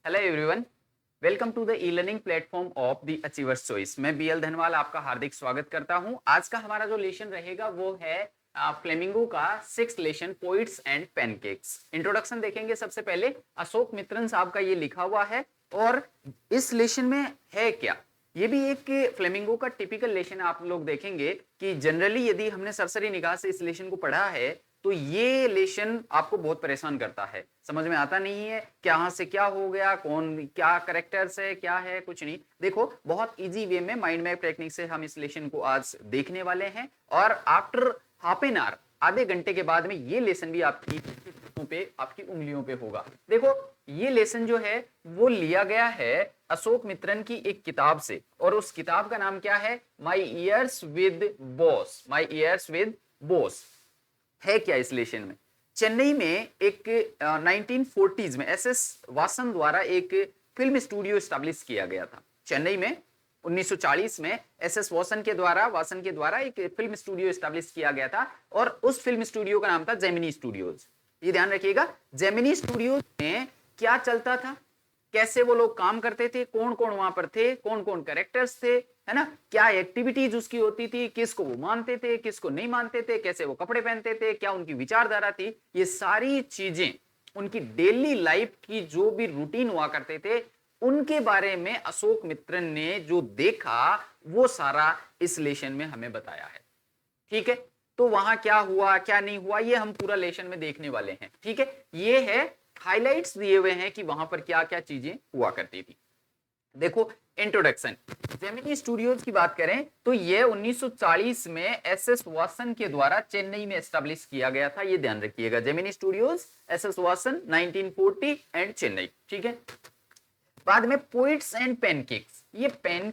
Hello everyone, welcome to the e learning platform of the achievers choice. मैं BL Dhanwal आपका हार्दिक स्वागत करता हूं। आज का हमारा जो लेशन रहेगा वो है फ्लेमिंगो का sixth lesson, poets and pancakes. Introduction देखेंगे। सबसे पहले अशोक मित्रन साहब का ये लिखा हुआ है और इस लेशन में है क्या, ये भी एक फ्लेमिंगो का टिपिकल लेशन है। आप लोग देखेंगे कि जनरली यदि हमने सरसरी निगाह से इस लेशन को पढ़ा है तो ये लेशन आपको बहुत परेशान करता है, समझ में आता नहीं है क्या से क्या हो गया, कौन क्या करेक्टर्स है, क्या है, कुछ नहीं। देखो, बहुत इजी वे में माइंड मैप टेक्निक से हम इस लेशन को आज देखने वाले हैं और आफ्टर हाफ एन आवर, आधे घंटे के बाद में ये लेसन भी आपकी पे, आपकी उंगलियों पे होगा। देखो, ये लेसन जो है वो लिया गया है अशोक मित्रन की एक किताब से और उस किताब का नाम क्या है? My years with boss. My years with boss है क्या इस लेशन में? चेन्नई में एक 1940s में एस एस वासन द्वारा एक फिल्म स्टूडियो स्टैब्लिश किया गया था। चेन्नई में 1940 में एस एस वासन के द्वारा एक फिल्म स्टूडियो स्टैब्लिश किया गया था और उस फिल्म स्टूडियो का नाम था जेमिनी स्टूडियोज। ये ध्यान रखिएगा, जेमिनी स्टूडियोज में क्या चलता था, कैसे वो लोग काम करते थे, कौन कौन वहां पर थे, कौन कौन कैरेक्टर्स थे, है ना, क्या एक्टिविटीज उसकी होती थी, किसको वो मानते थे, किसको नहीं मानते थे, कैसे वो कपड़े पहनते थे, क्या उनकी विचारधारा थी, ये सारी चीजें उनकी डेली लाइफ की जो भी रूटीन हुआ करते थे उनके बारे में अशोक मित्रन ने जो देखा वो सारा इस लेशन में हमें बताया है। ठीक है, तो वहां क्या हुआ क्या नहीं हुआ ये हम पूरा लेशन में देखने वाले हैं। ठीक है, ये है हाइलाइट्स दिए हुए हैं कि वहां पर क्या क्या चीजें हुआ करती थी। देखो, इंट्रोडक्शन, जेमिनी स्टूडियोज की बात करें तो ये 1940 में एस एस वासन के द्वारा चेन्नई में एस्टेब्लिश किया गया था। ये ध्यान रखिएगा, Gemini Studios, S S Vasan, 1940 and Chennai. ठीक है, बाद में पोइट्स एंड पैनकेक्स। ये पेन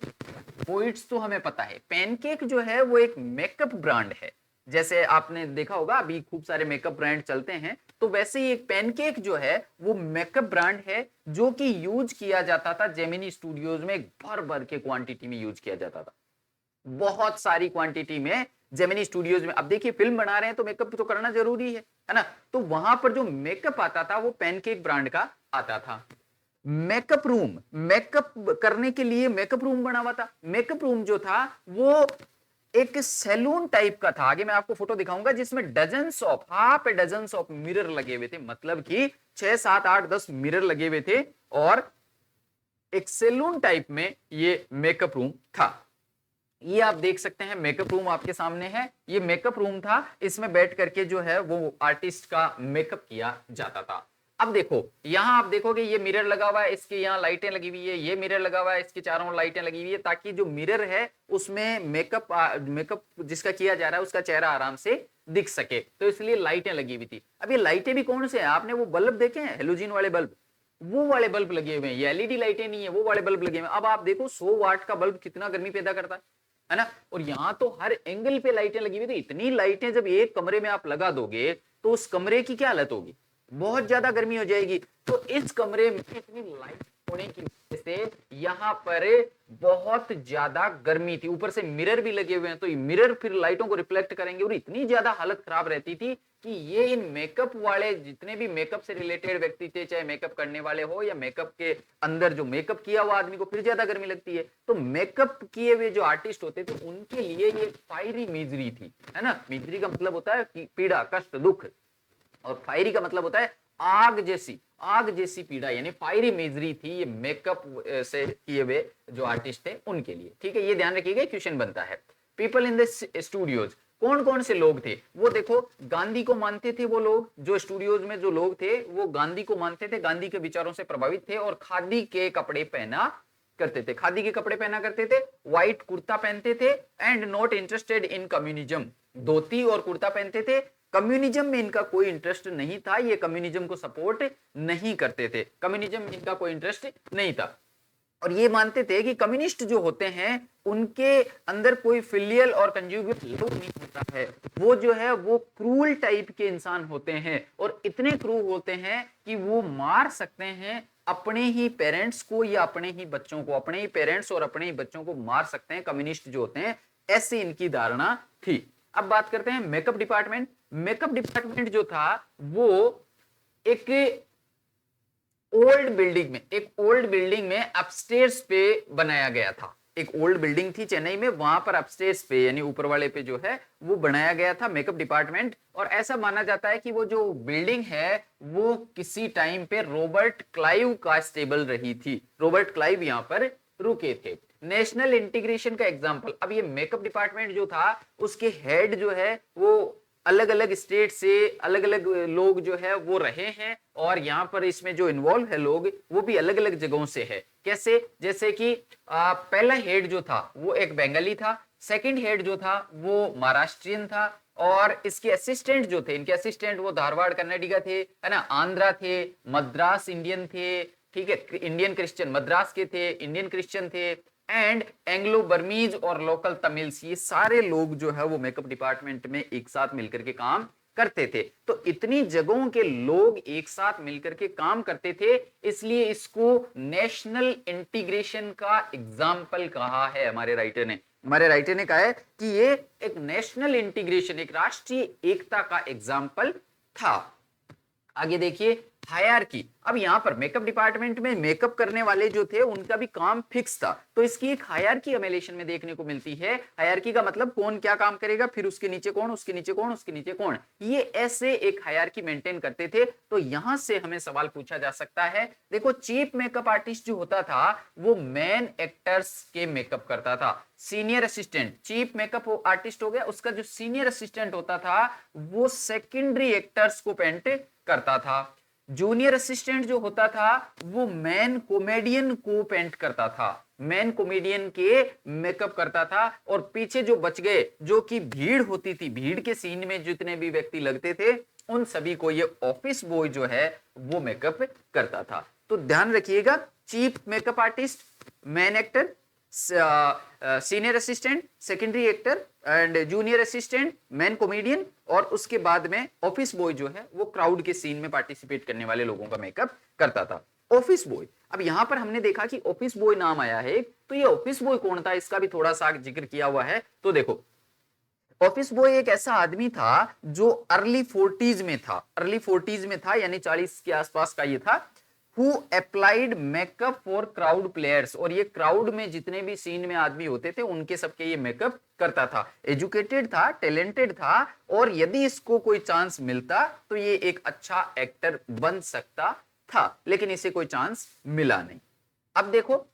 पोइट्स तो हमें पता है, पैनकेक जो है वो एक मेकअप ब्रांड है। जैसे आपने देखा होगा अभी खूब सारे मेकअप ब्रांड चलते हैं, तो वैसे ही एक पैनकेक जो है वो मेकअप ब्रांड है जो कि यूज किया जाता था जेमिनी स्टूडियोज में, भर भर के क्वांटिटी में यूज किया जाता था, बहुत सारी क्वांटिटी में जेमिनी स्टूडियोज में। अब देखिए, फिल्म बना रहे हैं तो मेकअप तो करना जरूरी है ना, तो वहां पर जो मेकअप आता था वो पैनकेक ब्रांड का आता था। मेकअप रूम, मेकअप करने के लिए मेकअप रूम बना हुआ था। मेकअप रूम जो था वो एक सैलून टाइप का था। आगे मैं आपको फोटो दिखाऊंगा जिसमें dozens of, half A dozens of mirror लगे हुए थे, मतलब कि 6 7 8 10 मिरर लगे हुए थे और एक सैलून टाइप में ये मेकअप रूम था। ये आप देख सकते हैं, मेकअप रूम आपके सामने है, ये मेकअप रूम था। इसमें बैठ करके जो है वो आर्टिस्ट का मेकअप किया जाता था। अब देखो, यहां आप देखोगे ये मिरर लगा हुआ है, इसके यहाँ लाइटें लगी हुई है, ये मिरर लगा हुआ है, इसके चारों लाइटें लगी हुई है, ताकि जो मिरर है उसमें मेकअप जिसका किया जा रहा है उसका चेहरा आराम से दिख सके, तो इसलिए लाइटें लगी हुई थी। अब ये लाइटें भी कौन से हैं? आपने वो बल्ब देखे हैं, हेलोजन वाले बल्ब, वो वाले बल्ब लगे हुए हैं, ये एलईडी लाइटें नहीं है, वो वाले बल्ब लगे हुए हैं। अब आप देखो 100 वाट का बल्ब कितना गर्मी पैदा करता है ना, और यहां तो हर एंगल पे लाइटें लगी हुई थी। इतनी लाइटें जब एक कमरे में आप लगा दोगे तो उस कमरे की क्या हालत होगी, बहुत ज्यादा गर्मी हो जाएगी। तो इस कमरे में इतनी लाइट होने की वजह से यहां पर बहुत ज्यादा गर्मी थी, ऊपर से मिरर भी लगे हुए हैं, तो ये मिरर फिर लाइटों को रिफ्लेक्ट करेंगे और इतनी ज्यादा हालत खराब रहती थी कि ये इन मेकअप वाले जितने भी मेकअप से रिलेटेड व्यक्ति थे, चाहे मेकअप करने वाले हो या मेकअप के अंदर जो मेकअप किया हुआ आदमी को फिर ज्यादा गर्मी लगती है, तो मेकअप किए हुए जो आर्टिस्ट होते थे उनके लिए ये फायरी मिजरी थी, है ना। मिजरी का मतलब होता है कि पीड़ा, कष्ट, दुख, और फायरी का मतलब होता है आग जैसी पीड़ा, यानी फायरी मिजरी थी ये मेकअप से किए हुए जो आर्टिस्ट थे उनके लिए। ठीक है, ये ध्यान रखिएगा, क्वेश्चन बनता है। पीपल इन द स्टूडियोज, कौन कौन से लोग थे? वो देखो, गांधी को मानते थे वो लोग, जो स्टूडियोज में जो लोग थे वो गांधी को मानते थे, गांधी के विचारों से प्रभावित थे और खादी के कपड़े पहना करते थे, खादी के कपड़े पहना करते थे, व्हाइट कुर्ता पहनते थे, and not interested in communism, धोती और कुर्ता पहनते थे। कम्युनिज्म में इनका कोई इंटरेस्ट नहीं था, ये कम्युनिज्म को सपोर्ट नहीं करते थे, कम्युनिज्म में इनका कोई इंटरेस्ट नहीं था। और ये मानते थे कि कम्युनिस्ट जो होते हैं उनके अंदर कोई फिलियल और कंजुगेट लव नहीं होता है, वो जो है वो क्रूल टाइप के इंसान होते हैं और इतने क्रूर होते हैं कि वो मार सकते हैं अपने ही पेरेंट्स को या अपने ही बच्चों को, अपने ही पेरेंट्स और अपने ही बच्चों को मार सकते हैं कम्युनिस्ट जो होते हैं, ऐसी इनकी धारणा थी। अब बात करते हैं मेकअप डिपार्टमेंट। मेकअप डिपार्टमेंट जो था वो एक ओल्ड बिल्डिंग में, एक ओल्ड बिल्डिंग में अपस्टेयर्स पे बनाया गया था। एक ओल्ड बिल्डिंग थी चेन्नई में, वहां पर अपस्टेयर्स पे यानी ऊपर वाले पे जो है वो बनाया गया था मेकअप डिपार्टमेंट। और ऐसा माना जाता है कि वो जो बिल्डिंग है वो किसी टाइम पे रॉबर्ट क्लाइव का स्टेबल रही थी। रॉबर्ट क्लाइव यहाँ पर रुके थे। नेशनल इंटीग्रेशन का एग्जाम्पल, अब ये मेकअप डिपार्टमेंट जो था उसके हेड जो है वो अलग अलग स्टेट से अलग अलग लोग जो है वो रहे हैं, और यहाँ पर इसमें जो इन्वॉल्व है लोग वो भी अलग अलग जगहों से है। कैसे, जैसे कि पहला हेड जो था वो एक बंगाली था, सेकंड हेड जो था वो महाराष्ट्रियन था, और इसके असिस्टेंट जो थे, इनके असिस्टेंट वो धारवाड़ कन्नडिगा थे, है ना, आंध्रा थे, मद्रास इंडियन थे, ठीक है, इंडियन क्रिश्चियन मद्रास के थे, इंडियन क्रिश्चियन थे, एंड एंग्लो बर्मीज और लोकल तमिल्स, ये सारे लोग जो है वो मेकअप डिपार्टमेंट में एक साथ मिलकर के काम करते थे। तो इतनी जगहों के लोग एक साथ मिलकर के काम करते थे, इसलिए इसको नेशनल इंटीग्रेशन का एग्जाम्पल कहा है हमारे राइटर ने। हमारे राइटर ने कहा है कि ये एक नेशनल इंटीग्रेशन, एक राष्ट्रीय एकता का एग्जाम्पल था। आगे देखिए हायरार्की। अब यहां पर मेकअप डिपार्टमेंट में मेकअप करने वाले जो थे उनका भी काम फिक्स था, तो इसकी एक हायरार्की हमें लेशन में देखने को मिलती है। हायरार्की का मतलब कौन क्या काम करेगा, फिर उसके नीचे कौन, उसके नीचे कौन, उसके नीचे कौन, ये ऐसे एक हायरार्की मेंटेन करते थे। तो यहां से हमें सवाल पूछा जा सकता है। देखो चीफ मेकअप आर्टिस्ट जो होता था वो मेन एक्टर्स के मेकअप करता था। Senior assistant, chief makeup artist हो गया, उसका जो सीनियर असिस्टेंट होता था वो सेकेंडरी एक्टर्स को पेंट करता था। जूनियर असिस्टेंट जो होता था वो मैन कॉमेडियन को पेंट करता था, मैन कॉमेडियन के मेकअप करता था। और पीछे जो बच गए, जो कि भीड़ होती थी, भीड़ के सीन में जितने भी व्यक्ति लगते थे उन सभी को ये ऑफिस बॉय जो है वो मेकअप करता था। तो ध्यान रखिएगा, chief makeup artist, man actor, senior assistant, secondary actor and junior assistant, man comedian, और उसके बाद में ऑफिस बॉय जो है वो क्राउड के सीन में पार्टिसिपेट करने वाले लोगों का मेकअप करता था। ऑफिस बॉय, अब यहां पर हमने देखा कि ऑफिस बॉय नाम आया है, तो ये ऑफिस बॉय कौन था इसका भी थोड़ा सा जिक्र किया हुआ है। तो देखो ऑफिस बॉय एक ऐसा आदमी था जो अर्ली 40s में था, अर्ली 40s में था यानी 40 के आसपास का ये था। Who applied makeup for crowd players, और ये क्राउड में जितने भी सीन में आदमी होते थे उनके सबके ये मेकअप करता था। एजुकेटेड था, टैलेंटेड था, और यदि इसको कोई चांस मिलता तो ये एक अच्छा एक्टर बन सकता था, लेकिन इसे कोई चांस मिला नहीं। अब देखो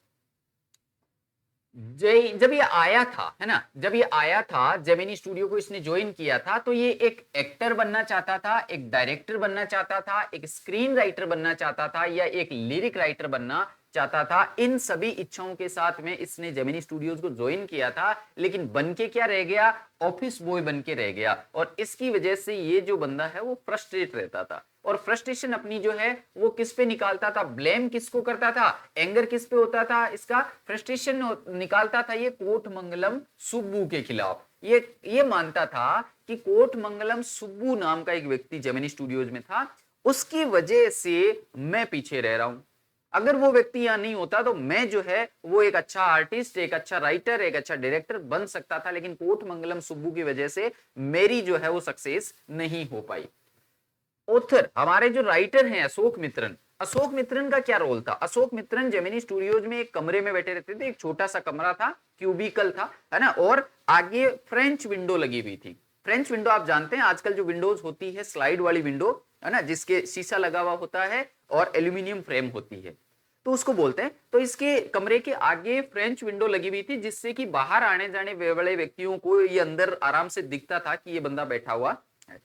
जब ये आया था, है ना, जब ये आया था जेमिनी स्टूडियो को इसने ज्वाइन किया था, तो ये एक एक्टर बनना चाहता था, एक डायरेक्टर बनना चाहता था, एक स्क्रीन राइटर बनना चाहता था, या एक लिरिक राइटर बनना चाहता था। इन सभी इच्छाओं के साथ में इसने जेमिनी स्टूडियोज को ज्वाइन किया था, लेकिन बनके क्या रह गया, ऑफिस बॉय बनके रह गया। और इसकी वजह से ये जो बंदा है वो फ्रस्ट्रेट रहता था, और फ्रस्ट्रेशन अपनी जो है वो किस पे निकालता था, ब्लेम किसको करता था, एंगर किस पे होता था, इसका फ्रस्ट्रेशन निकालता था ये कोटमंगलम सुब्बू के खिलाफ। ये मानता था कि कोटमंगलम सुब्बू नाम का एक व्यक्ति जेमिनी स्टूडियोज में था, उसकी वजह से मैं पीछे रह रहा हूं। अगर वो व्यक्ति यहां नहीं होता तो मैं जो है वो एक अच्छा आर्टिस्ट, एक अच्छा राइटर, एक अच्छा डायरेक्टर बन सकता था, लेकिन कोटमंगलम सुब्बू की वजह से मेरी जो है वो सक्सेस नहीं हो पाई। ऑथर, हमारे जो राइटर हैं अशोक मित्रन, अशोक मित्रन का क्या रोल था। अशोक मित्रन जेमिनी स्टूडियोज में एक कमरे में बैठे रहते थे, एक छोटा सा कमरा था, क्यूबिकल था, है ना, और आगे फ्रेंच विंडो लगी हुई थी। फ्रेंच विंडो आप जानते हैं आजकल जो विंडोज होती है स्लाइड वाली विंडो, है ना, जिसके शीशा लगा हुआ होता है और एल्यूमिनियम फ्रेम होती है, तो उसको बोलते हैं। तो इसके कमरे के आगे फ्रेंच विंडो लगी हुई थी, जिससे कि बाहर आने जाने वाले व्यक्तियों को ये अंदर आराम से दिखता था कि ये बंदा बैठा हुआ है।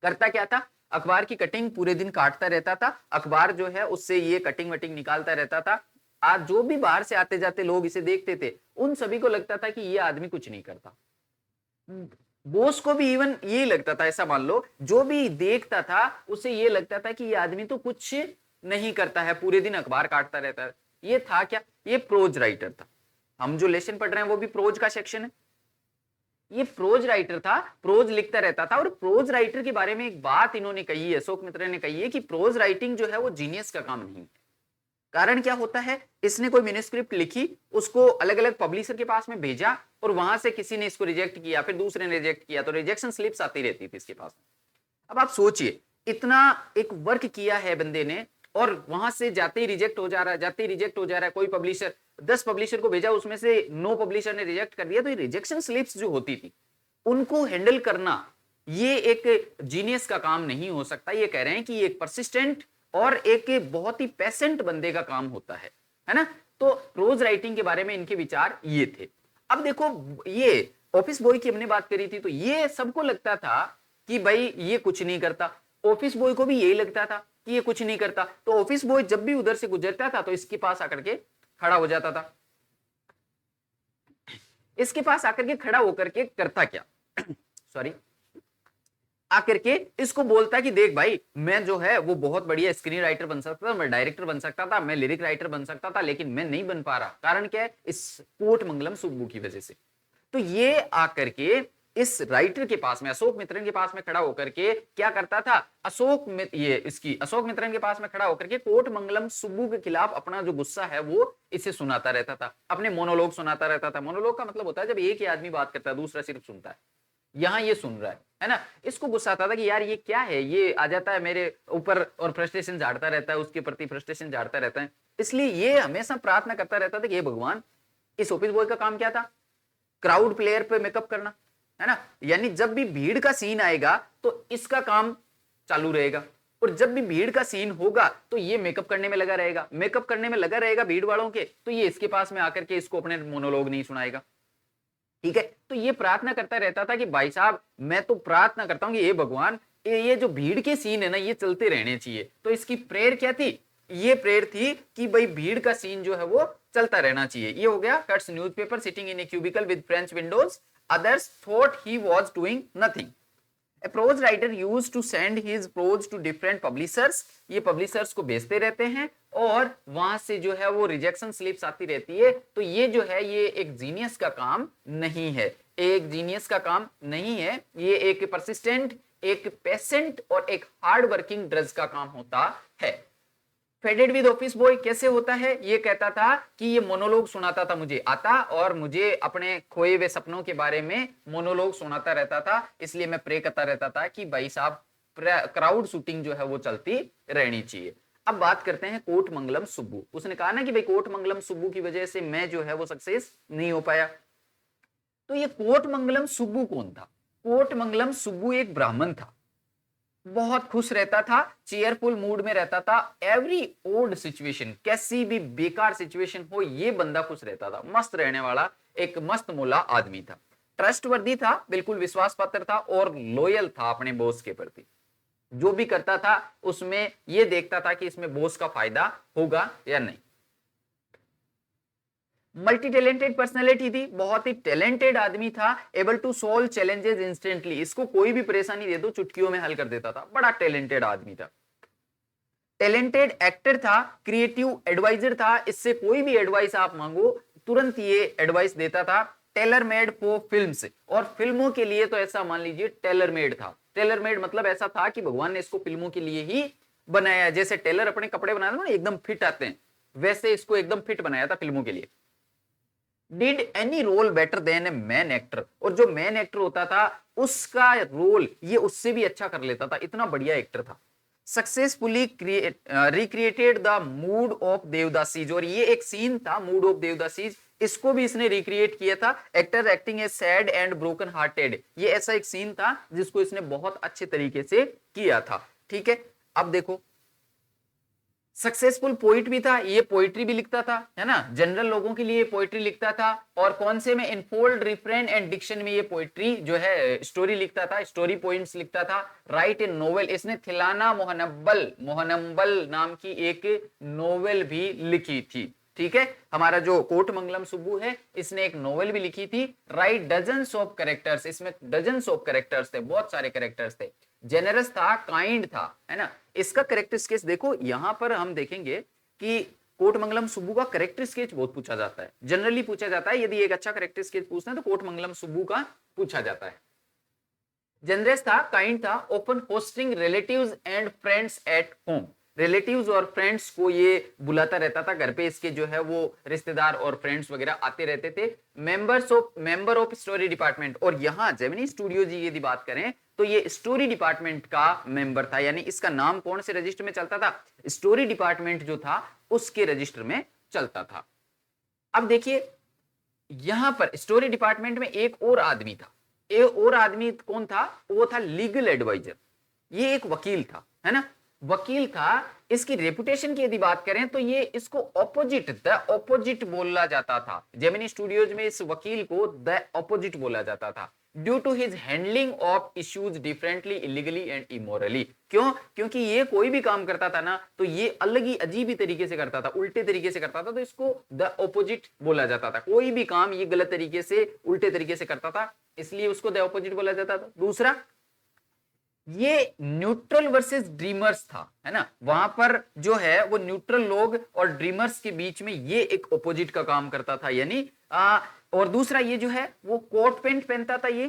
करता क्या था, अखबार की कटिंग पूरे दिन काटता रहता था, अखबार जो है उससे ये कटिंग वटिंग निकालता रहता था। आज जो भी बाहर से आते जाते लोग इसे देखते थे उन सभी को लगता था कि ये आदमी कुछ नहीं करता। बॉस को भी इवन यही लगता था, ऐसा मान लो जो भी देखता था उसे ये लगता था कि ये आदमी तो कुछ नहीं करता है, पूरे दिन अखबार काटता रहता है। ये था क्या, ये प्रोज राइटर था। हम जो लेसन पढ़ रहे हैं वो भी प्रोज का सेक्शन है। ये प्रोज राइटर था, प्रोज लिखता रहता था। और प्रोज राइटर के बारे में एक बात इन्होंने कही है, अशोक मित्र ने कही है कि प्रोज राइटिंग जो है वो जीनियस का काम नहीं है। कारण क्या होता है, इसने कोई मैन्युस्क्रिप्ट लिखी, उसको अलग अलग पब्लिशर के पास में भेजा, और वहां से किसी ने इसको रिजेक्ट किया, फिर दूसरे ने रिजेक्ट किया, तो रिजेक्शन स्लिप्स आती रहती थी इसके पास। अब आप सोचिए, इतना एक वर्क किया है बंदे ने, और वहां से जाते ही रिजेक्ट हो जा रहा है, जाते ही रिजेक्ट हो जा रहा है। कोई पब्लिशर 10 पब्लिशर को भेजा, उसमें से 9 पब्लिशर ने रिजेक्ट कर दिया। तो ये रिजेक्शन स्लिप्स जो होती थी उनको हैंडल करना ये एक जीनियस का काम नहीं हो सकता। ये कह रहे हैं कि ये एक परसिस्टेंट और एक बहुत ही पेशेंट बंदे का काम होता है ना। तो प्रोज राइटिंग के बारे में इनके विचार ये थे। अब देखो, ये ऑफिस बॉय की हमने बात करी थी, तो ये सबको लगता था कि भाई ये कुछ नहीं करता। ऑफिस बॉय को भी यही लगता था कि ये कुछ नहीं करता। तो ऑफिस बॉय जब भी उधर से गुजरता था तो इसके पास आकर के खड़ा हो जाता था। इसके पास आकर के खड़ा होकर के करता क्या सॉरी, आकर के इसको बोलता कि देख भाई, मैं जो है वो बहुत बढ़िया स्क्रीन राइटर बन सकता था, मैं डायरेक्टर बन सकता था, मैं लिरिक राइटर बन सकता था, लेकिन मैं नहीं बन पा रहा। कारण क्या है? इस कोटमंगलम सुब्बू की वजह से। तो ये आकर के इस राइटर के पास में, अशोक मित्रन के पास में खड़ा होकर के क्या करता था? अशोक मित्रन के पास में खड़ा होकर के कोटमंगलम सुब्बू के खिलाफ अपना जो गुस्सा है वो इसे सुनाता रहता था, अपने मोनोलॉग सुनाता रहता था। मोनोलॉग का मतलब होता है जब एक ही आदमी बात करता है, दूसरा सिर्फ सुनता है। यहां ये सुन रहा है ना। इसको गुस्सा आता था कि यार ये क्या है, ये आ जाता है मेरे ऊपर और फ्रस्ट्रेशन झाड़ता रहता है, उसके प्रति फ्रस्ट्रेशन झाड़ता रहता है। इसलिए ये हमेशा प्रार्थना करता रहता था कि हे भगवान, इस ऑफिस बॉय का काम क्या था? क्राउड प्लेयर पे मेकअप करना, है ना। यानी जब भी भीड़ का सीन आएगा तो इसका काम चालू रहेगा, और जब भी भीड़ का सीन होगा तो ये मेकअप करने में लगा रहेगा, मेकअप करने में लगा रहेगा भीड़ वालों के, तो ये इसके पास में आकर के इसको अपने मोनोलॉग नहीं सुनाएगा। ठीक है, तो ये प्रार्थना करता रहता था कि भाई साहब, मैं तो प्रार्थना करता हूं कि ये भगवान, ये जो भीड़ के सीन है ना, ये चलते रहने चाहिए। तो इसकी प्रेयर क्या थी? ये प्रेयर थी कि भाई भीड़ का सीन जो है वो चलता रहना चाहिए। ये हो गया cuts newspaper sitting in a cubicle with French windows, others thought he was doing nothing. A prose writer used to send his prose to different publishers. ये publishers को भेजते रहते हैं और वहां से जो है वो रिजेक्शन स्लिप्स आती रहती है। तो ये जो है ये एक जीनियस का काम नहीं है, एक जीनियस का काम नहीं है। ये एक परसिस्टेंट, एक पेशेंट और एक हार्ड वर्किंग ड्रज का काम होता है। फेडेड विद ऑफिस बॉय कैसे होता है? ये कहता था कि ये मोनोलॉग सुनाता था मुझे आता, और मुझे अपने खोए हुए सपनों के बारे में मोनोलॉग सुनाता रहता था। इसलिए मैं प्रे करता रहता था कि भाई साहब, क्राउड शूटिंग जो है वो चलती रहनी चाहिए। अब बात करते हैं कोटमंगलम सुब्बू। उसने कहा ना कि भाई कोटमंगलम सुब्बू की वजह से मैं जो है वो सक्सेस नहीं हो पाया। तो ये कोटमंगलम सुब्बू कौन था? कोटमंगलम सुब्बू एक ब्राह्मण था, बहुत खुश रहता था, चेयरफुल मूड में रहता था। एवरी ओल्ड सिचुएशन, कैसी भी बेकार सिचुएशन हो, ये बंदा खुश रहता था, मस्त रहने वाला एक मस्त मुला आदमी था। ट्रस्टवर्दी था, बिल्कुल विश्वास पात्र था, और लॉयल था अपने बॉस के प्रति। जो भी करता था उसमें ये देखता था कि इसमें बॉस का फायदा होगा या नहीं। मल्टी टैलेंटेड पर्सनैलिटी थी, बहुत ही टैलेंटेड आदमी था। Able to solve challenges instantly, इसको कोई भी परेशानी दे दो चुटकियों में हल कर देता था। बड़ा टैलेंटेड आदमी था। टैलेंटेड एक्टर था, क्रिएटिव एडवाइजर था, इससे कोई भी एडवाइस आप मांगो तुरंत ये एडवाइस देता था। टेलर मेड फॉर फिल्म्स, और फिल्मों के लिए तो ऐसा मान लीजिए टेलर मेड था। टेलर मेड मतलब ऐसा था कि भगवान ने इसको फिल्मों के लिए ही बनाया। जैसे टेलर अपने कपड़े बनाते हैं ना, एकदम फिट आते हैं, वैसे इसको एकदम फिट बनाया था फिल्मों के लिए। Did any role better than a man actor, और जो मैन एक्टर होता था उसका रोल ये उससे भी अच्छा कर लेता था, इतना बढ़िया एक्टर था। Successfully recreated the mood off devadasis, और ये एक सीन था मूड ऑफ देवदासीज, इसको भी इसने रिक्रिएट किया था। Actor acting A sad and broken hearted, ये ऐसा एक सीन था जिसको इसने बहुत अच्छे तरीके से किया था। ठीक है, अब देखो, सक्सेसफुल पोइट भी था, ये पोइट्री भी लिखता था, है ना, जनरल लोगों के लिए पोइट्री लिखता था। और कौन से में? इनफोल्ड, रिफ्रेन एंड डिक्शन में ये पोइट्री जो है स्टोरी लिखता था, स्टोरी पॉइंट्स लिखता था। राइट इन नोवेल, इसने थिलाना मोहनम्बल नाम की एक नोवेल भी लिखी थी। ठीक है, हमारा जो कोटमंगलम सुब्बू है इसने एक नोवेल भी लिखी थी। राइट डजन्स ऑफ कैरेक्टर्स, इसमें डजन्स ऑफ कैरेक्टर्स थे, बहुत सारे कैरेक्टर्स थे। जेनरस था, काइंड था, है ना। इसका कैरेक्टर स्केच देखो, यहां पर हम देखेंगे कि कोटमंगलम सुब्बू का कैरेक्टर स्केच बहुत पूछा जाता है, जनरली पूछा जाता है। यदि एक अच्छा कैरेक्टर स्केच पूछना है तो कोटमंगलम सुब्बू का पूछा जाता है। जनरस था, काइंड था, open hosting relatives and friends at home, relatives और फ्रेंड्स को ये बुलाता रहता था घर पे, इसके जो है वो रिश्तेदार और फ्रेंड्स वगैरह आते रहते थे। मेंबर ऑफ स्टोरी डिपार्टमेंट, और यहाँ जेमिनी स्टूडियो जी यदि बात करें तो ये स्टोरी डिपार्टमेंट का मेंबर था, यानी इसका नाम कौन से रजिस्टर में चलता था, स्टोरी डिपार्टमेंट जो था उसके रजिस्टर में चलता था। अब देखिए यहां पर स्टोरी डिपार्टमेंट में एक और आदमी था, एक और आदमी कौन था, वो था लीगल एडवाइजर, ये एक वकील था, है ना, वकील था। इसकी रेपुटेशन की यदि बात करें तो ये इसको द ऑपोजिट बोला जाता था, जेमिनी स्टूडियोज में इस वकील को द ऑपोजिट बोला जाता था, due to his handling of issues differently, illegally and immorally. क्यों? क्योंकि ये कोई भी काम करता था ना तो ये अलग ही अजीब ही तरीके से करता था, उल्टे तरीके से करता था, तो इसको द ऑपोजिट बोला जाता था। कोई भी काम ये गलत तरीके से, उल्टे तरीके से करता था, इसलिए उसको द ऑपोजिट बोला जाता था। दूसरा, ये न्यूट्रल वर्सेस ड्रीमर्स था, है ना, वहां पर जो है वो न्यूट्रल लोग और ड्रीमर्स के बीच में ये एक ऑपोजिट का काम करता था, यानी और दूसरा ये जो है वो कोट पैंट पहनता था। ये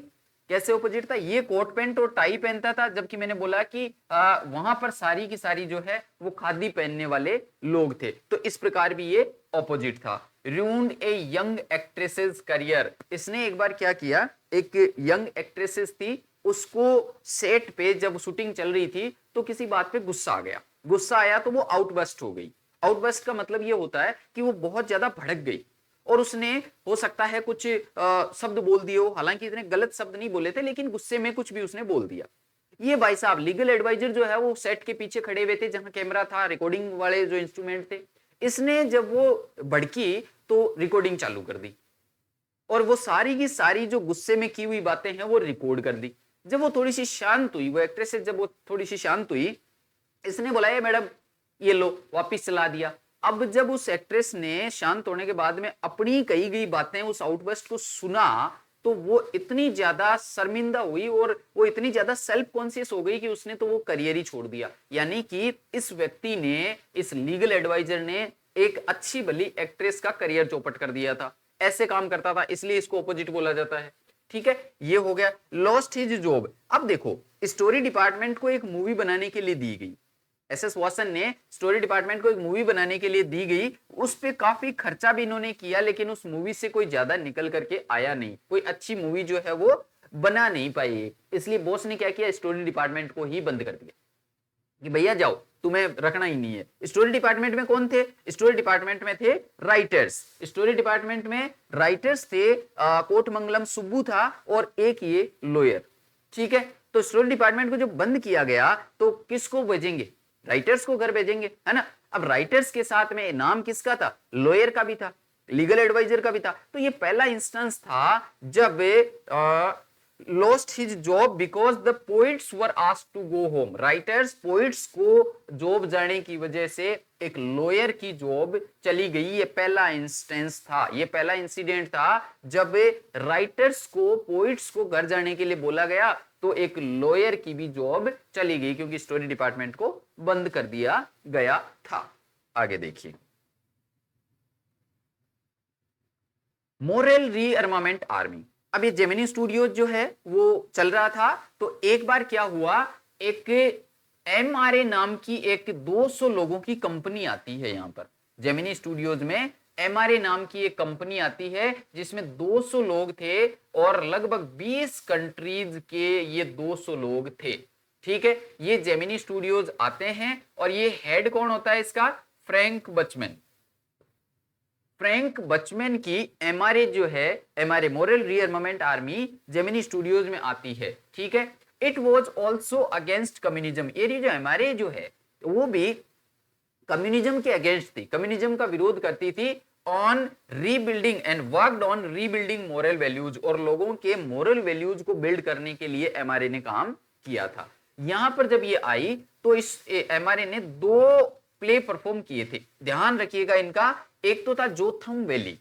कैसे ऑपोजिट था, ये कोट पैंट और टाई पहनता था, जबकि मैंने बोला कि वहां पर सारी की सारी जो है वो खादी पहनने वाले लोग थे, तो इस प्रकार भी ये ऑपोजिट था। Ruined a young actresses career, इसने एक बार क्या किया, एक यंग एक्ट्रेसेस थी, उसको सेट पे जब शूटिंग चल रही थी तो किसी बात पे गुस्सा आ गया, गुस्सा आया तो वो आउटबस्ट हो गई। आउटबस्ट का मतलब ये होता है कि वो बहुत ज्यादा भड़क गई और उसने हो सकता है कुछ शब्द बोल दिए हो, हालांकि इतने गलत शब्द नहीं बोले थे लेकिन गुस्से में कुछ भी उसने बोल दिया। ये भाई साहब लीगल एडवाइजर जो है वो सेट के पीछे खड़े हुए थे जहां कैमरा था, रिकॉर्डिंग वाले जो इंस्ट्रूमेंट थे, इसने जब वो भड़की तो रिकॉर्डिंग चालू कर दी और वो सारी की सारी जो गुस्से में की हुई बातें हैं वो रिकॉर्ड कर दी। जब वो थोड़ी सी शांत हुई, वो एक्ट्रेस जब वो थोड़ी सी शांत हुई, इसने बोला ये मैडम ये लो, वापिस चला दिया। अब जब उस एक्ट्रेस ने शांत होने के बाद में अपनी कही गई बातें, उस आउटबर्स्ट को सुना, तो वो इतनी ज्यादा शर्मिंदा हुई और वो इतनी ज्यादा सेल्फ कॉन्शियस हो गई कि उसने तो वो करियर ही छोड़ दिया। यानी कि इस व्यक्ति ने, इस लीगल एडवाइजर ने एक अच्छी भली एक्ट्रेस का करियर चौपट कर दिया था, ऐसे काम करता था, इसलिए इसको ऑपोजिट बोला जाता है। ठीक है, ये हो गया। लॉस्ट हिज जॉब, अब देखो स्टोरी डिपार्टमेंट को एक मूवी बनाने के लिए दी गई, एसएस वाटसन ने स्टोरी डिपार्टमेंट को एक मूवी बनाने के लिए दी गई, उस पे काफी खर्चा भी इन्होंने किया, लेकिन उस मूवी से कोई ज्यादा निकल करके आया नहीं, कोई अच्छी मूवी जो है वो बना नहीं पाई। इसलिए बॉस ने क्या किया, स्टोरी डिपार्टमेंट को ही बंद कर दिया कि भैया जाओ, तुम्हें रखना ही नहीं है। स्टोरी डिपार्टमेंट में कौन थे, स्टोरी डिपार्टमेंट में थे राइटर्स, स्टोरी डिपार्टमेंट में राइटर्स थे, कोटमंगलम सुब्बू था और एक ये लॉयर। ठीक है, तो स्टोरी डिपार्टमेंट को जब बंद किया गया तो किसको भेजेंगे, राइटर्स को घर भेजेंगे, है ना। अब राइटर्स के साथ में नाम किसका था, लॉयर का भी था, लीगल एडवाइजर का भी था। तो ये पहला इंस्टेंस था जब lost his job because the poets were asked to go home. Writers, poets को जॉब जाने की वजह से एक लॉयर की जॉब चली गई। ये पहला इंस्टेंस था, ये पहला इंसिडेंट था जब राइटर्स को, पोइट्स को घर जाने के लिए बोला गया तो एक लॉयर की भी जॉब चली गई क्योंकि स्टोरी डिपार्टमेंट को बंद कर दिया गया था। आगे देखिए, मोरेल रीअर्मामेंट आर्मी। अब ये जेमिनी स्टूडियो जो है वो चल रहा था, तो एक बार क्या हुआ, एक एमआरए नाम की एक 200 लोगों की कंपनी आती है यहाँ पर जेमिनी स्टूडियोज में। एमआरए नाम की एक कंपनी आती है जिसमें 200 लोग थे और लगभग 20 कंट्रीज के ये 200 लोग थे। ठीक है, ये जेमिनी स्टूडियोज आते हैं और ये हेड कौन होता है इसका, फ्रैंक बचमैन। फ्रैंक बचमैन की एमआरए जो है, MRA moral rearmament army Gemini studios में आती है। ठीक है, it was also against communism. ये जो एमआरए जो है वो भी कम्युनिज्म के अगेंस्ट थी, कम्युनिज्म का विरोध करती थी। On rebuilding and worked on rebuilding moral values, और लोगों के मोरल वैल्यूज को बिल्ड करने के लिए एमआरए ने काम किया था। यहां पर जब ये आई तो इस एमआरए ने 2 प्ले परफॉर्म किए थे, ध्यान रखिएगा इनका। एक तो था जोथम वैली,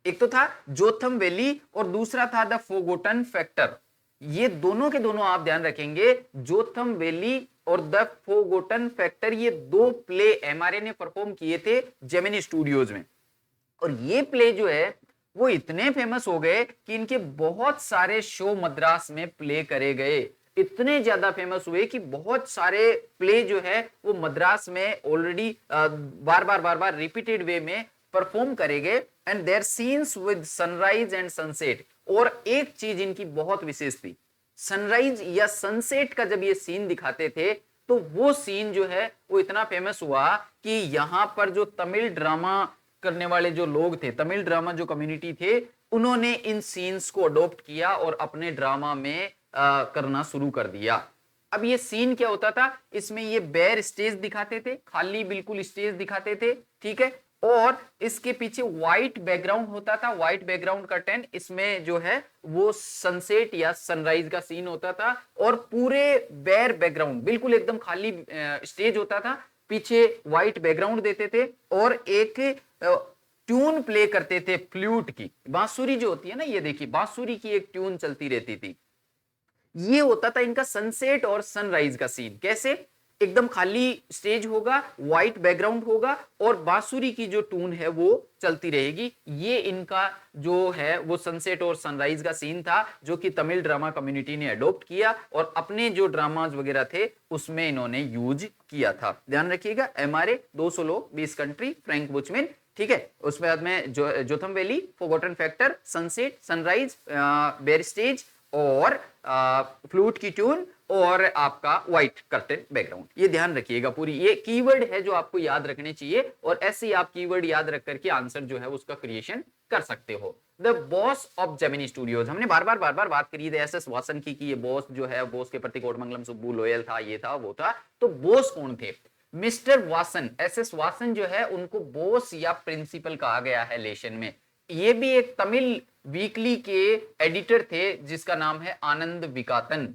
एक तो था जोथम वैली और दूसरा था द फोगोटन फैक्टर। ये दोनों के दोनों आप ध्यान रखेंगे, जोथम वैली और द फोगोटन फैक्टर, ये 2 प्ले एमआरए ने परफॉर्म किए थे जेमिनी स्टूडियोज में। और ये प्ले जो है वो इतने फेमस हो गए कि इनके बहुत सारे शो मद्रास में प्ले करे गए। इतने ज्यादा फेमस हुए कि बहुत सारे प्ले जो है वो मद्रास में ऑलरेडी बार बार रिपीटेड वे में परफॉर्म करे गए। And their scenes with sunrise and sunset. और एक चीज इनकी बहुत विशेष थी, सनराइज या सनसेट का जब ये सीन दिखाते थे तो वो सीन जो है वो इतना फेमस हुआ कि यहां पर जो तमिल ड्रामा करने वाले जो लोग थे, तमिल ड्रामा जो कम्युनिटी थे, उन्होंने इन सीन्स को अडॉप्ट किया और अपने ड्रामा में करना शुरू कर दिया। अब ये सीन क्या होता था, इसमें ये बेयर स्टेज दिखाते थे, खाली बिल्कुल स्टेज दिखाते थे, ठीक है, और इसके पीछे व्हाइट बैकग्राउंड होता था, व्हाइट बैकग्राउंड कर्टेन, इसमें जो है वो सनसेट या सनराइज का सीन होता था, और पूरे बेयर बैकग्राउंड बिल्कुल एकदम खाली स्टेज होता था, पीछे व्हाइट बैकग्राउंड देते थे और एक ट्यून प्ले करते थे फ्लूट की, बांसुरी जो होती है ना, ये देखिए बांसुरी की एक ट्यून चलती रहती थी। ये होता था इनका सनसेट और सनराइज का सीन। कैसे? एकदम खाली स्टेज होगा, व्हाइट बैकग्राउंड होगा और बांसुरी की जो ट्यून है वो चलती रहेगी। ये इनका जो है वो सनसेट और सनराइज का सीन था, जो कि तमिल ड्रामा कम्युनिटी ने अडॉप्ट किया और अपने जो ड्रामाज वगैरह थे उसमें इन्होंने यूज किया था। ध्यान रखिएगा, एमआरए 200 लोग, 20 कंट्री, फ्रैंक बुचमैन, ठीक है। उसके बाद में Jotham Valley, forgotten factor, sunset, sunrise, bare stage और फ्लूट की ट्यून और आपका व्हाइट कर्टेन बैकग्राउंड। ये ध्यान रखिएगा, पूरी ये कीवर्ड है जो आपको याद रखने चाहिए और ऐसे ही आप कीवर्ड याद रख करके आंसर जो है उसका क्रिएशन कर सकते हो। The boss of Gemini studios, हमने बार बार बात करी थी एस.एस. वासन की कि ये बॉस जो है, बॉस के प्रति कोटमंगलम सुब्बू लोयल था, ये था वो था। तो बॉस कौन थे? Mister Vasan, SS. वासन जो है उनको बॉस या प्रिंसिपल कहा गया है लेशन में। ये भी एक तमिल वीकली के एडिटर थे जिसका नाम है आनंद विकातन।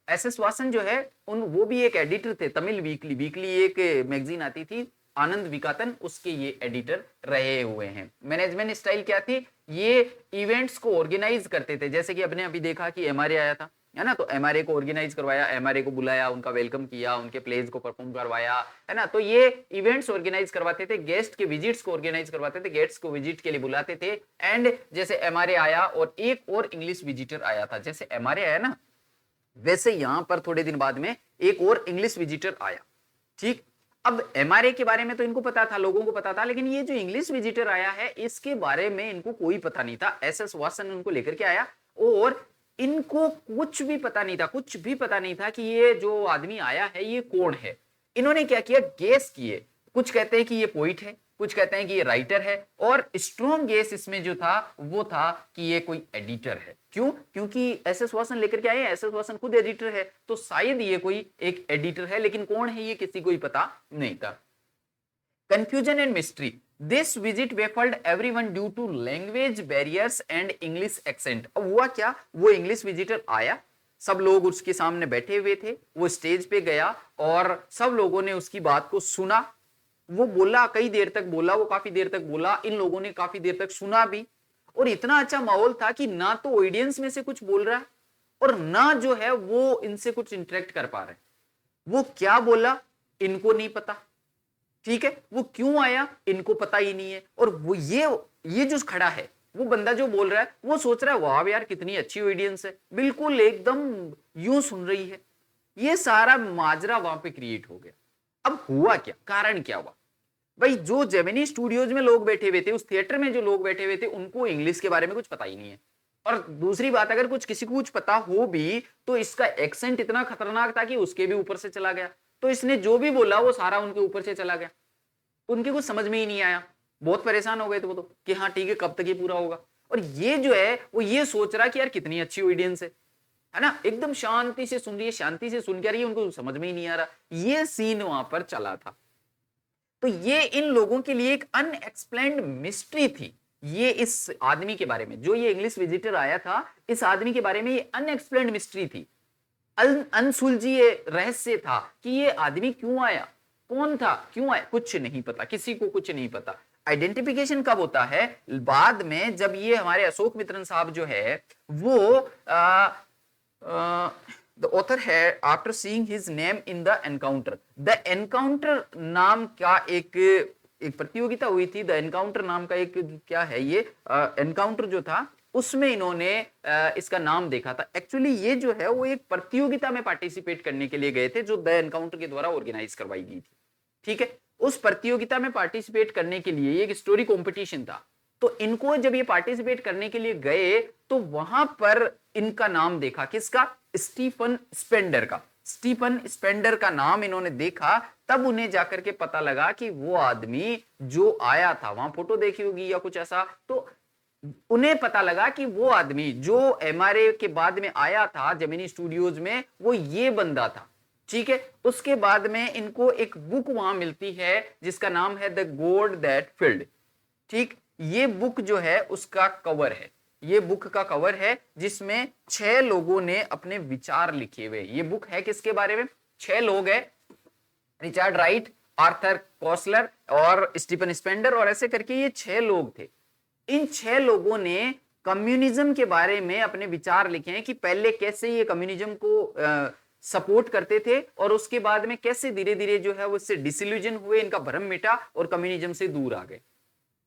एस.एस. वासन जो है वो भी एक एडिटर थे, तमिल वीकली एक मैगजीन आती थी, आनंद विकातन, उसके ये एडिटर रहे हुए हैं। मैनेजमेंट स्टाइल क्या थी? ये इवेंट्स को ऑर्गेनाइज करते थे, जैसे कि अपने अभी देखा कि एमआरए आया था, है ना, तो एमआरए को ऑर्गेनाइज करवाया, एमआरए को बुलाया, उनका वेलकम किया, उनके प्लेज को परफॉर्म करवाया, है ना, तो ये इवेंट्स ऑर्गेनाइज करवाते थे, गेस्ट के विजिट्स को ऑर्गेनाइज करवाते थे, गेस्ट्स को विजिट के लिए बुलाते थे। एंड जैसे एमआरए आया और एक और इंग्लिश विजिटर आया था, जैसे एमआरए आया ना, वैसे यहां पर थोड़े दिन बाद में एक और इंग्लिश विजिटर आया, ठीक। अब एमआरए के बारे में तो इनको पता था, लोगों को पता था, लेकिन ये जो इंग्लिश विजिटर आया है इसके बारे में इनको कोई पता नहीं था। एस.एस. वासन उनको लेकर के आया और इनको कुछ भी पता नहीं था, कुछ भी पता नहीं था कि ये जो आदमी आया है ये कौन है। इन्होंने क्या किया, गेस किए, कुछ कहते हैं कि ये पोइट है, कुछ कहते हैं कि ये राइटर है, और स्ट्रॉन्ग गेस इसमें जो था वो था कि ये कोई एडिटर है। क्यों? क्योंकि एस.एस. वासन लेकर के आए, एस.एस. वासन खुद एडिटर है, तो शायद ये कोई एक एडिटर है, लेकिन कौन है ये किसी को ही पता नहीं था। Confusion and mystery, this visit baffled everyone due to language barriers and English accent. अब हुआ क्या, वो इंग्लिश विजिटर आया, सब लोग उसके सामने बैठे हुए थे, वो स्टेज पे गया और सब लोगों ने उसकी बात को सुना। वो बोला, कई देर तक बोला, वो काफी देर तक बोला, इन लोगों ने काफी देर तक सुना भी, और इतना अच्छा माहौल था कि ना तो ऑडियंस में से कुछ बोल रहा है और ना जो है वो इनसे कुछ इंटरेक्ट कर पा रहे। वो क्या बोला इनको नहीं पता, ठीक है, वो क्यों आया इनको पता ही नहीं है, और वो ये जो खड़ा है, वो बंदा जो बोल रहा है वो सोच रहा है वाह यार कितनी अच्छी ऑडियंस है, बिल्कुल एकदम यूं सुन रही है। ये सारा माजरा वहां पे क्रिएट हो गया। अब हुआ क्या, कारण क्या हुआ भाई, जो जेमिनी स्टूडियोज में लोग बैठे हुए थे, उस थिएटर में जो लोग बैठे हुए थे, उनको इंग्लिश के बारे में कुछ पता ही नहीं है। और दूसरी बात, अगर किसी को कुछ पता हो भी तो इसका एक्सेंट इतना खतरनाक था कि उसके भी ऊपर से चला गया, तो इसने जो भी बोला वो सारा उनके ऊपर से चला गया, उनके कुछ समझ में ही नहीं आया, बहुत परेशान हो गए थे वो तो, कि हाँ ठीक है कब तक ये पूरा होगा। और ये जो है वो ये सोच रहा कि यार कितनी अच्छी ऑडियंस है ना, एकदम शांति से सुन रही है, शांति से सुन के रही है, उनको समझ में ही नहीं आ रहा। ये सीन वहां पर चला था। तो ये इन लोगों के लिए एक अनएक्सप्लेन्ड मिस्ट्री थी। ये इस आदमी के बारे में, जो ये इंग्लिश विजिटर आया था, इस आदमी के बारे में ये अनएक्सप्लेन्ड मिस्ट्री थी, अनसुलझी रहस्य था कि ये आदमी क्यों आया, कौन था, क्यों आया, कुछ नहीं पता, किसी को कुछ नहीं पता। आइडेंटिफिकेशन कब होता है, बाद में, जब ये हमारे अशोक मित्रन साहब जो है वो the author had after seeing his name in the encounter नाम का एक प्रतियोगिता हुई थी। द एनकाउंटर नाम का एक क्या है, ये एनकाउंटर जो था उसमें इन्होंने इसका नाम देखा था। एक्चुअली ये जो है वो एक प्रतियोगिता में पार्टिसिपेट करने के लिए गए थे जो द एनकाउंटर के द्वारा ऑर्गेनाइज करवाई गई थी। ठीक है, उस प्रतियोगिता में पार्टिसिपेट करने के लिए एक स्टोरी कंपटीशन था। तो इनको जब ये पार्टिसिपेट करने के लिए गए तो वहां पर इनका नाम देखा, किसका? स्टीफन स्पेंडर का। स्टीफन स्पेंडर का नाम इन्होंने देखा, तब उन्हें जाकर के पता लगा कि वो आदमी जो आया था, वहां फोटो देखी होगी या कुछ ऐसा, तो उन्हें पता लगा कि वो आदमी जो एमआरए के बाद में आया था जेमिनी स्टूडियोज में, वो ये बंदा था। ठीक है, उसके बाद में इनको एक बुक वहां मिलती है जिसका नाम है द गॉड दैट फील्ड। ठीक, ये बुक जो है उसका कवर है, ये बुक का कवर है जिसमें 6 लोगों ने अपने विचार लिखे हुए। ये बुक है किसके बारे में? 6 लोग हैं, रिचर्ड राइट, आर्थर कोसलर और स्टीफन स्पेंडर, और ऐसे करके ये 6 लोग थे। इन 6 लोगों ने कम्युनिज्म के बारे में अपने विचार लिखे हैं कि पहले कैसे ये कम्युनिज्म को सपोर्ट करते थे और उसके बाद में कैसे धीरे धीरे जो है वो इससे डिसिल्यूजन हुए, इनका भ्रम मिटा और कम्युनिज्म से दूर आ गए।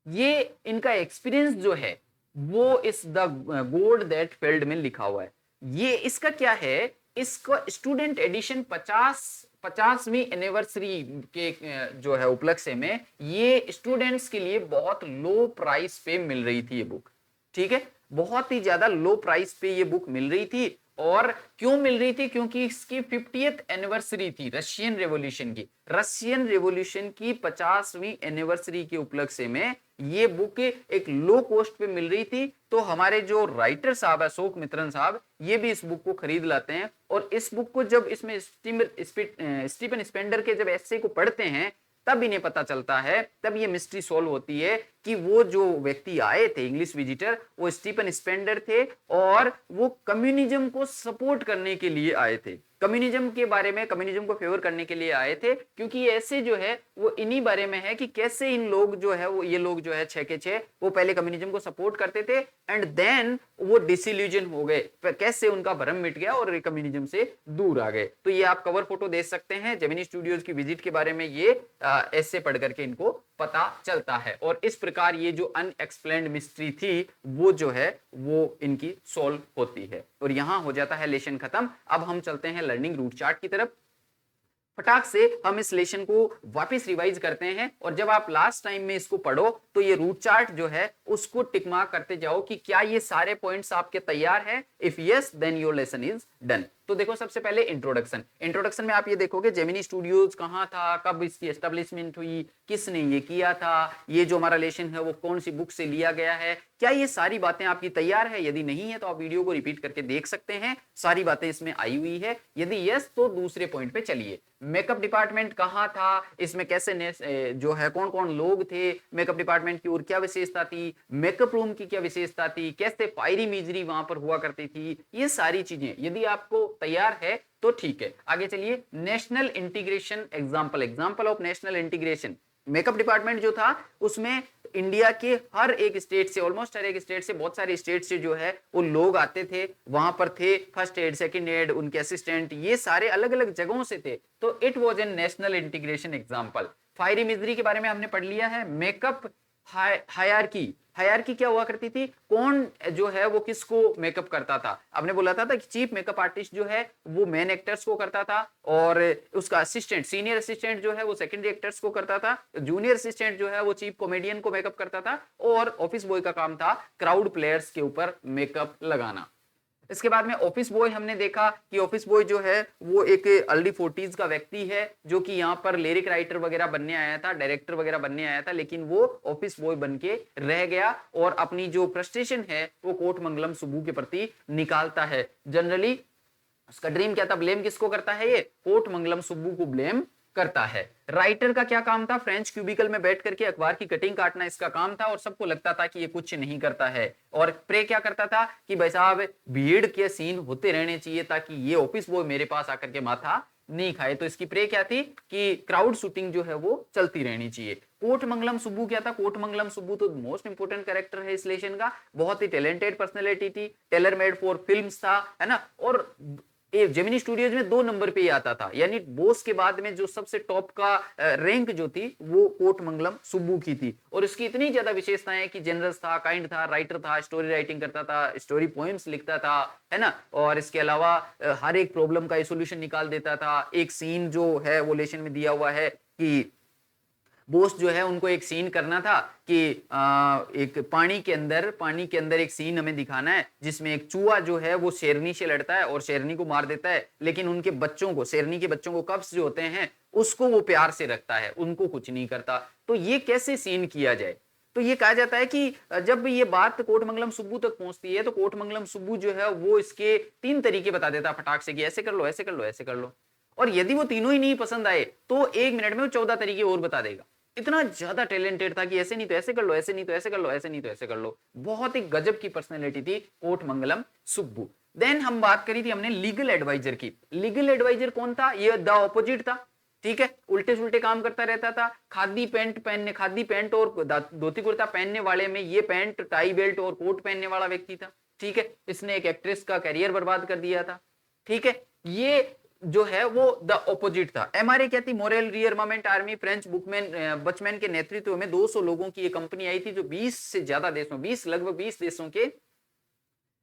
ये इनका एक्सपीरियंस जो है वो इस द गॉड दैट फील्ड में लिखा हुआ है। ये इसका क्या है, इसका स्टूडेंट एडिशन 50वीं एनिवर्सरी के जो है उपलक्ष्य में ये स्टूडेंट्स के लिए बहुत लो प्राइस पे मिल रही थी ये बुक। ठीक है, बहुत ही ज्यादा लो प्राइस पे ये बुक मिल रही थी। और क्यों मिल रही थी? क्योंकि इसकी 50th एनिवर्सरी थी रशियन रेवोल्यूशन की। रशियन रेवोल्यूशन की 50वीं एनिवर्सरी के उपलक्ष्य में ये बुक एक लो कॉस्ट पे मिल रही थी। तो हमारे जो राइटर साहब है अशोक मित्रन साहब, ये भी इस बुक को खरीद लाते हैं और इस बुक को जब इसमें स्टीफन स्पेंडर के जब एस्से को पढ़ते हैं तब इन्हें पता चलता है, तब ये मिस्ट्री सॉल्व होती है कि वो जो व्यक्ति आए थे इंग्लिश विजिटर, वो स्टीफन स्पेंडर थे और वो कम्युनिज्म को सपोर्ट करने के लिए आए थे, कम्युनिज्म के बारे में, कम्युनिज्म को फेवर करने के लिए आए थे। क्योंकि ऐसे जो है वो इन्हीं बारे में है कि कैसे इन लोग जो है वो ये लोग जो है 6 के 6 वो पहले कम्युनिज्म को सपोर्ट करते थे एंड देन वो डिसिल्यूजन हो गए, कैसे उनका भ्रम मिट गया और कम्युनिज्म से दूर आ गए। तो ये आप कवर फोटो देख सकते हैं, जेमिनी स्टूडियोज की विजिट के बारे में ये ऐसे पढ़ करके इनको पता चलता है। और इस प्रकार ये जो अनएक्सप्लेन्ड मिस्ट्री थी वो जो है वो इनकी सॉल्व होती है और यहां हो जाता है लेसन खत्म। अब हम चलते हैं लर्निंग रूट चार्ट की तरफ। फटाक से हम इस लेसन को वापस रिवाइज करते हैं और जब आप लास्ट टाइम में इसको पढ़ो तो ये रूट चार्ट जो है उसको टिक मार्क करते जाओ कि क्या ये सारे पॉइंट्स आपके तैयार हैं। If yes then your lesson is done. तो देखो सबसे पहले इंट्रोडक्शन। इंट्रोडक्शन में आप ये देखोगे जेमिनी स्टूडियोज कहाँ था, कब इसकी एस्टेब्लिशमेंट हुई, किसने ये किया था, ये जो हमारा लेसन है वो कौन सी बुक से लिया गया है, क्या ये सारी बातें आपकी तैयार है? यदि नहीं है तो आप वीडियो को रिपीट करके देख सकते हैं, सारी बातें इसमें आई हुई है। यदि यस तो दूसरे पॉइंट पे चलिए। मेकअप डिपार्टमेंट कहाँ था, इसमें कैसे जो है कौन कौन लोग थे, मेकअप डिपार्टमेंट की और क्या विशेषता थी, मेकअप रूम की क्या विशेषता थी, कैसे फायरी मिजरी वहां पर हुआ करती थी, ये सारी चीजें यदि आपको तैयार है तो ठीक है। आगे चलिए। National integration example, example of national integration. Makeup department जो था उसमें इंडिया के हर एक स्टेट से, ऑलमोस्ट हर एक स्टेट से, बहुत सारे स्टेट से जो है वो लोग आते थे, वहां पर थे फर्स्ट एड, सेकंड एड, उनके असिस्टेंट, ये सारे अलग अलग जगहों से थे। तो it was an national integration example. Fiery misery के बारे में हमने पढ़ लिया है। मेकअप हायरार्की, हायरार्की क्या हुआ करती थी, कौन जो है वो किसको मेकअप करता था। आपने बोला था कि चीफ मेकअप आर्टिस्ट जो है वो मेन एक्टर्स को करता था और उसका असिस्टेंट, सीनियर असिस्टेंट जो है वो सेकेंडरी एक्टर्स को करता था, जूनियर असिस्टेंट जो है वो चीफ कॉमेडियन को मेकअप करता था और ऑफिस बॉय का काम था क्राउड प्लेयर्स के ऊपर मेकअप लगाना। इसके बाद में ऑफिस बॉय हमने देखा कि ऑफिस बॉय जो है वो एक अर्ली 40s का व्यक्ति है जो कि यहाँ पर लिरिक राइटर वगैरह बनने आया था, डायरेक्टर वगैरह बनने आया था, लेकिन वो ऑफिस बॉय बन के रह गया और अपनी जो फ्रस्ट्रेशन है वो कोटमंगलम सुब्बू के प्रति निकालता है। जनरली उसका ड्रीम क्या था, ब्लेम किसको करता है, ये कोटमंगलम सुब्बू को ब्लेम करता है। राइटर का क्या काम था, फ्रेंच क्यूबिकल में बैठ करके अखबार की कटिंग काटना इसका काम था और सबको लगता था कि ये कुछ नहीं करता है। और प्रे क्या करता था कि भाई साहब भीड़ के सीन होते रहने चाहिए ताकि ये ऑफिस बॉय मेरे पास आकर के माथा नहीं खाए। तो इसकी प्रे क्या थी कि क्राउड शूटिंग जो है वो चलती रहनी चाहिए। कोटमंगलम सुब्बू क्या था, कोटमंगलम सुब्बू तो मोस्ट इंपोर्टेंट कैरेक्टर है इस लेसन का, बहुत ही टैलेंटेड पर्सनैलिटी थी, टेलर मेड फॉर फिल्म्स था, है ना। और जेमिनी स्टूडियोज में 2 नंबर पे ही आता था, यानी बोस के बाद में जो सबसे टॉप का रैंक जो थी वो कोटमंगलम सुब्बू की थी। और इसकी इतनी ज्यादा विशेषताएं कि जनरस था, काइंड था, राइटर था, स्टोरी राइटिंग करता था, स्टोरी पोएम्स लिखता था, है ना। और इसके अलावा हर एक प्रॉब्लम का सोल्यूशन निकाल देता था। एक सीन जो है वो लेशन में दिया हुआ है कि बोस जो है उनको एक सीन करना था कि एक पानी के अंदर एक सीन हमें दिखाना है जिसमें एक चूहा जो है वो शेरनी से लड़ता है और शेरनी को मार देता है, लेकिन उनके बच्चों को, शेरनी के बच्चों को, कब्स जो होते हैं उसको वो प्यार से रखता है, उनको कुछ नहीं करता। तो ये कैसे सीन किया जाए? तो ये कहा जाता है कि जब ये बात कोटमंगलम सुब्बू तक पहुंचती है तो कोटमंगलम सुब्बू जो है वो इसके 3 तरीके बता देता है फटाक से कि ऐसे कर लो, ऐसे कर लो, ऐसे कर लो। और यदि वो तीनों ही नहीं पसंद आए तो 1 मिनट में वो 14 तरीके और बता देगा। इतना ज्यादा टैलेंटेड था कि ऐसे नहीं तो ऐसे कर लो, ऐसे नहीं तो ऐसे कर लो, ऐसे नहीं तो ऐसे कर लो। बहुत ही गजब की पर्सनैलिटी थी कोटमंगलम सुब्बू। देन हम बात करी थी हमने लीगल एडवाइजर की। लीगल एडवाइजर कौन था? ये द ऑपोजिट था, ठीक है। उल्टे सुल्टे काम करता रहता था। खादी पैंट और धोती कुर्ता पहनने वाले में ये पैंट, टाई बेल्ट और कोट पहनने वाला व्यक्ति था, ठीक है। इसने एक एक्ट्रेस का करियर बर्बाद कर दिया था, ठीक है। ये जो है वो द ऑपोजिट था। एमआरए क्या थी? Moral rearmament army. French Buchman के नेतृत्व में 200 लोगों की एक कंपनी आई थी जो 20 से ज्यादा देशों, लगभग 20 देशों के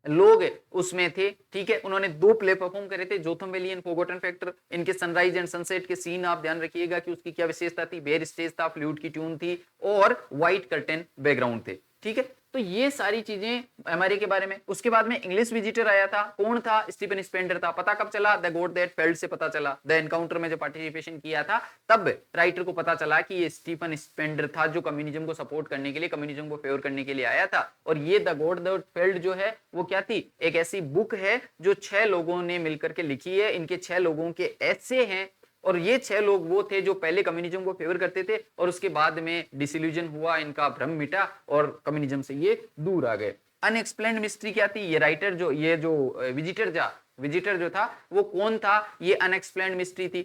लोग उसमें थे, ठीक है। उन्होंने 2 प्ले परफॉर्म करे थे, Jotham valley and forgotten factor. इनके सनराइज एंड सनसेट के सीन आप ध्यान रखिएगा कि उसकी क्या विशेषता थी। बेयर स्टेज था, फ्लूट की ट्यून थी और व्हाइट कर्टेन बैकग्राउंड थे, ठीक है। तो ये सारी चीजें एमआरए के बारे में। उसके बाद में इंग्लिश विजिटर आया था। कौन था? स्टीफन स्पेंडर था। पता कब चला? द गॉड दैट फेल्ड से पता चला। द एनकाउंटर में जो पार्टिसिपेशन किया था तब राइटर को पता चला कि ये स्टीफन स्पेंडर था जो कम्युनिज्म को सपोर्ट करने के लिए, कम्युनिज्म को फेवर करने के लिए आया था। और ये द गॉड दैट फेल्ड जो है वो क्या थी? एक ऐसी बुक है जो 6 लोगों ने मिलकर के लिखी है। इनके 6 लोगों के ऐसे हैं और ये 6 लोग वो थे जो पहले कम्युनिज्म को फेवर करते थे और उसके बाद में डिसिल्यूजन हुआ, इनका भ्रम मिटा और कम्युनिज्म से ये दूर आ गए। अनएक्सप्लेन्ड मिस्ट्री क्या थी? ये राइटर जो, ये जो विजिटर जो था वो कौन था? ये अनएक्सप्लेन्ड मिस्ट्री थी।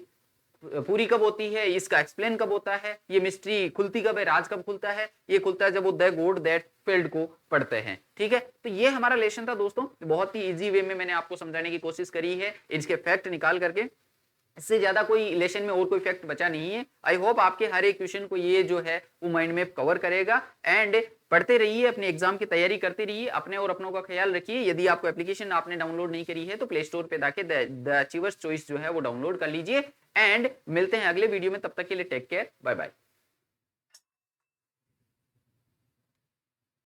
पूरी कब होती है? इसका एक्सप्लेन कब होता है? ये मिस्ट्री खुलती कब है? राज कब खुलता है? ये खुलता है जब वो द गॉड दैट फेल्ड को पढ़ते हैं, ठीक है। तो ये हमारा लेसन था दोस्तों। बहुत ही इजी वे में मैंने आपको समझाने की कोशिश करी है, इसके फैक्ट निकाल करके। इससे ज्यादा कोई लेसन में और कोई फैक्ट बचा नहीं है। आई होप आपके हर एक क्वेश्चन को ये जो है वो माइंड में कवर करेगा। एंड पढ़ते रहिए, अपने एग्जाम की तैयारी करते रहिए, अपने और अपनों का ख्याल रखिए। यदि आपको एप्लीकेशन आपने डाउनलोड नहीं करी है तो प्ले स्टोर पे जाके द अचीवर्स चॉइस जो है वो डाउनलोड कर लीजिए। एंड मिलते हैं अगले वीडियो में, तब तक के लिए टेक केयर, बाय बाय।